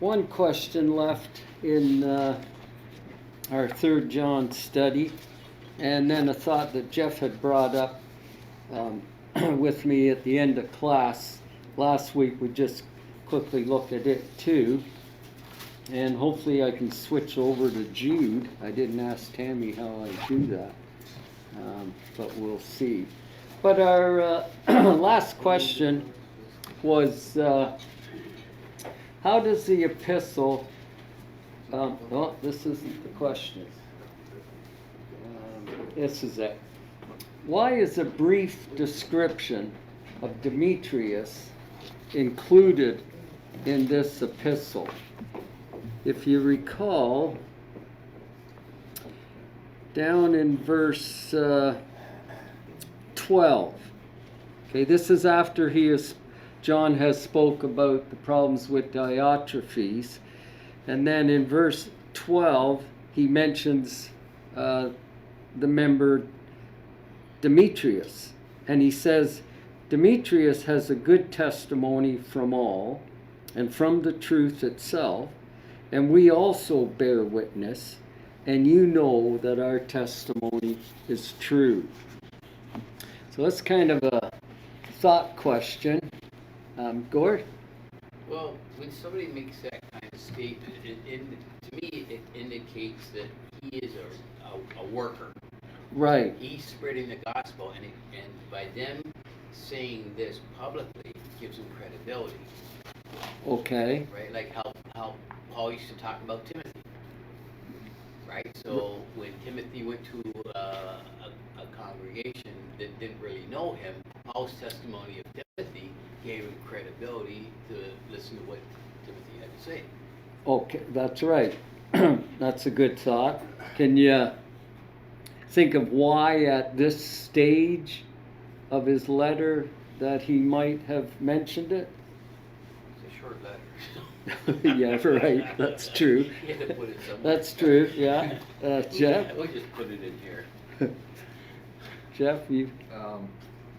one question left in our 3rd John study, and then a thought that Jeff had brought up with me at the end of class last week. We just quickly looked at it too, and hopefully I can switch over to Jude. I didn't ask Tammy how I do that, but we'll see. But our last question was, how does the epistle, oh, this isn't the question. This is it. Why is a brief description of Demetrius included in this epistle? If you recall, down in verse 12. Okay, this is after John has spoke about the problems with Diotrephes, and then in verse 12 he mentions the member Demetrius, and he says, Demetrius has a good testimony from all and from the truth itself, and we also bear witness, and you know that our testimony is true. So that's kind of a thought question. Gord? Well, when somebody makes that kind of statement, to me it indicates that he is a worker. Right. He's spreading the gospel, and by them saying this publicly gives him credibility. Okay. Right? Like how Paul used to talk about Timothy. Right? So when Timothy went to a congregation that didn't really know him, Paul's testimony of Timothy gave him credibility to listen to what Timothy had to say. Okay, that's right. That's a good thought. Can you think of why at this stage of his letter that he might have mentioned it? It's a short letter. Yeah, right. That's true. You had to put it somewhere. That's true, yeah. Jeff? We'll just put it in here. Jeff, you?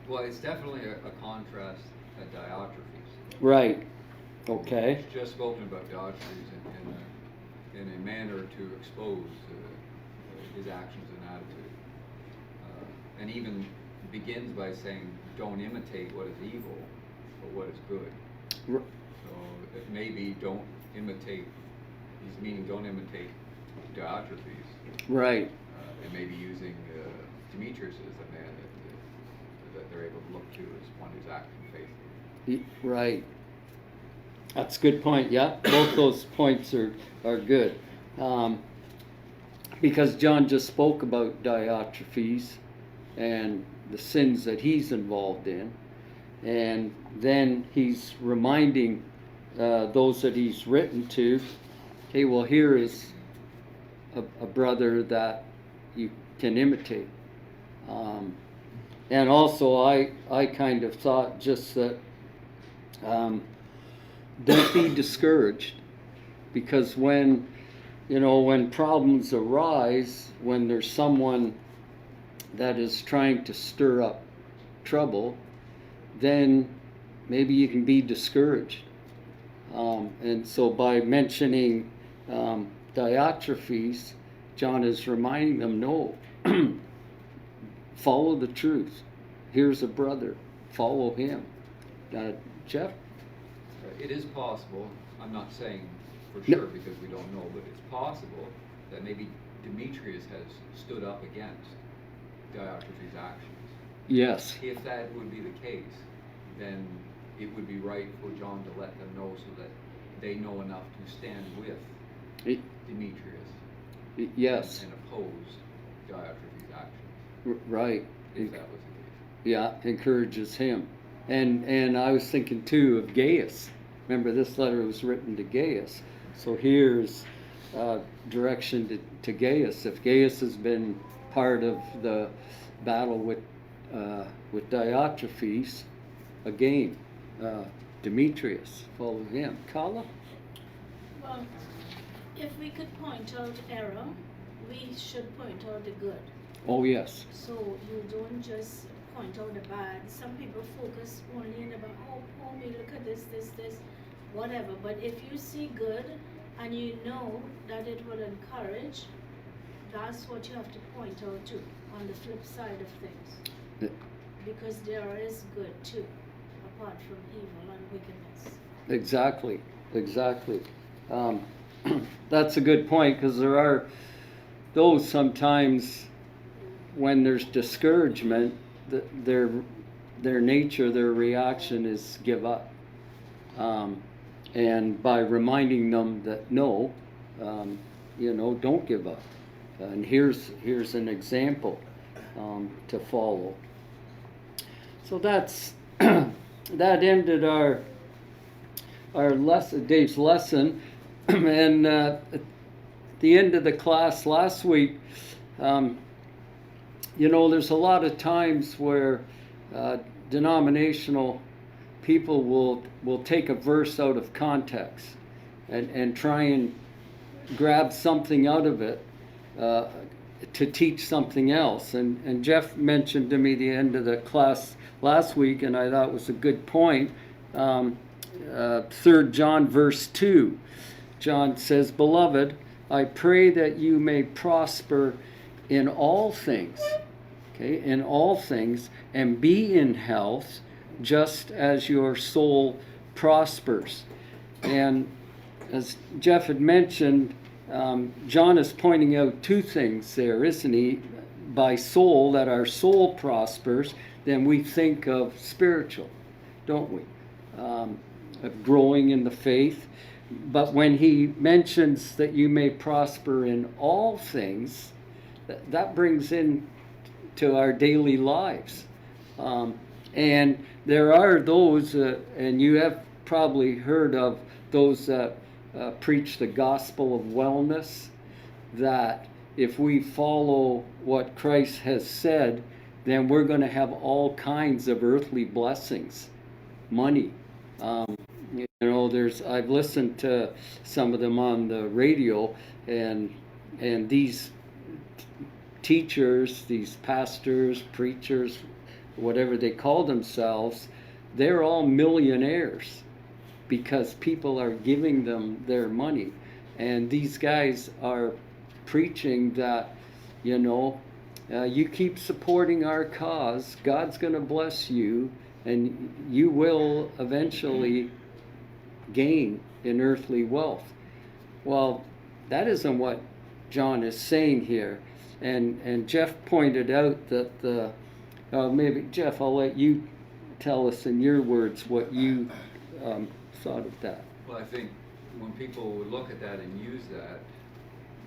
Well, it's definitely a contrast to Diotrephes. Right. Okay. He's just spoken about Diotrephes in a manner to expose his actions and attitude. And even begins by saying, don't imitate what is evil, but what is good. So it maybe don't imitate, he's meaning don't imitate Diotrephes. Right. And maybe using Demetrius as a man that they're able to look to as one who's acting faithfully. Right. That's a good point. Yeah, both those points are good. Because John just spoke about Diotrephes and the sins that he's involved in. And then he's reminding those that he's written to, okay, well, here is a brother that you can imitate. And also, I kind of thought just that don't be discouraged, because when problems arise, when there's someone that is trying to stir up trouble, then maybe you can be discouraged. And so by mentioning Diotrephes, John is reminding them, no, follow the truth. Here's a brother. Follow him. Jeff? It is possible, I'm not saying for sure because we don't know, but it's possible that maybe Demetrius has stood up against Diotrephes' actions. Yes. If that would be the case, then it would be right for John to let them know so that they know enough to stand with Demetrius. Yes. And oppose Diotrephes' actions. Right. If that was the case. Yeah, encourages him. And I was thinking too of Gaius. Remember, this letter was written to Gaius. So here's direction to Gaius. If Gaius has been part of the battle with Diotrephes, again, Demetrius, follow him. Kala? Well, if we could point out error, we should point out the good. Oh, yes. So you don't just point out the bad. Some people focus only in about, oh, me, look at this. whatever. But if you see good and you know that it will encourage, that's what you have to point out to on the flip side of things. Yeah. Because there is good too, apart from evil and wickedness. Exactly, exactly. That's a good point, because there are those sometimes when there's discouragement, their nature, their reaction is give up. And by reminding them that no, don't give up. And here's an example to follow. So that's that ended our lesson, Dave's lesson, and at the end of the class last week, there's a lot of times where denominational people will take a verse out of context and try and grab something out of it to teach something else. And Jeff mentioned to me the end of the class last week, and I thought was a good point. 3 John verse 2. John says, "Beloved, I pray that you may prosper in all things," okay, in all things, "and be in health, just as your soul prospers." And as Jeff had mentioned, John is pointing out two things there, isn't he? By soul, that our soul prospers, then we think of spiritual, don't we? Of growing in the faith. But when he mentions that you may prosper in all things, that brings in to our daily lives. And there are those, and you have probably heard of those that preach the gospel of wellness, that if we follow what Christ has said, then we're going to have all kinds of earthly blessings, money. I've listened to some of them on the radio, and these teachers, these pastors, preachers, whatever they call themselves, they're all millionaires because people are giving them their money. And these guys are preaching that, you keep supporting our cause, God's going to bless you, and you will eventually gain in earthly wealth. Well, that isn't what John is saying here. And Jeff pointed out that maybe, Jeff, I'll let you tell us in your words what you thought of that. Well, I think when people would look at that and use that,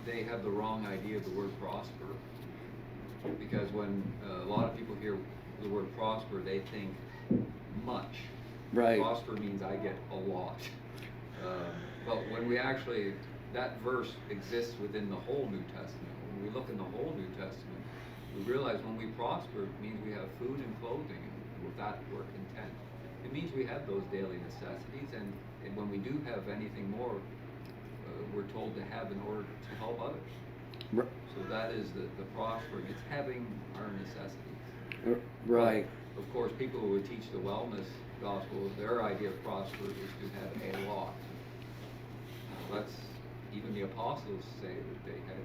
they have the wrong idea of the word prosper. Because when a lot of people hear the word prosper, they think much. Right. Prosper means I get a lot. But when we actually, that verse exists within the whole New Testament. When we look in the whole New Testament, we realize when we prosper, it means we have food and clothing, and with that we're content. It means we have those daily necessities, and when we do have anything more, we're told to have in order to help others. So that is the prospering. It's having our necessities. Right. But, of course, people who would teach the wellness gospel, their idea of prosper is to have a lot. That's, even the apostles say that they had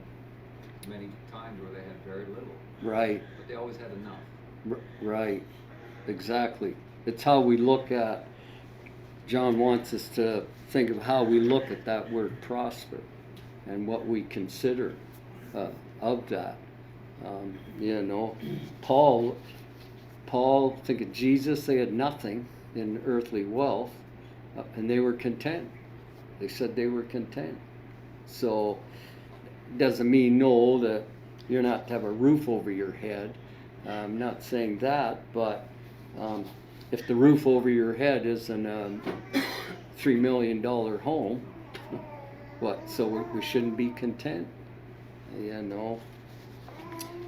many times where they had very little. Right. But they always had enough. Right. Exactly. It's how we look at, John wants us to think of how we look at that word prosper and what we consider of that. Paul, think of Jesus, they had nothing in earthly wealth, and they were content. They said they were content. So, doesn't mean no that you're not to have a roof over your head. I'm not saying that, but if the roof over your head isn't a $3 million home, what? So we shouldn't be content,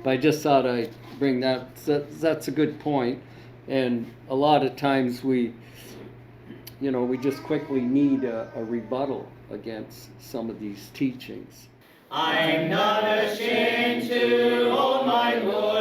But I just thought I'd bring that. That's a good point, and a lot of times we just quickly need a rebuttal against some of these teachings. I'm not ashamed to hold my Lord.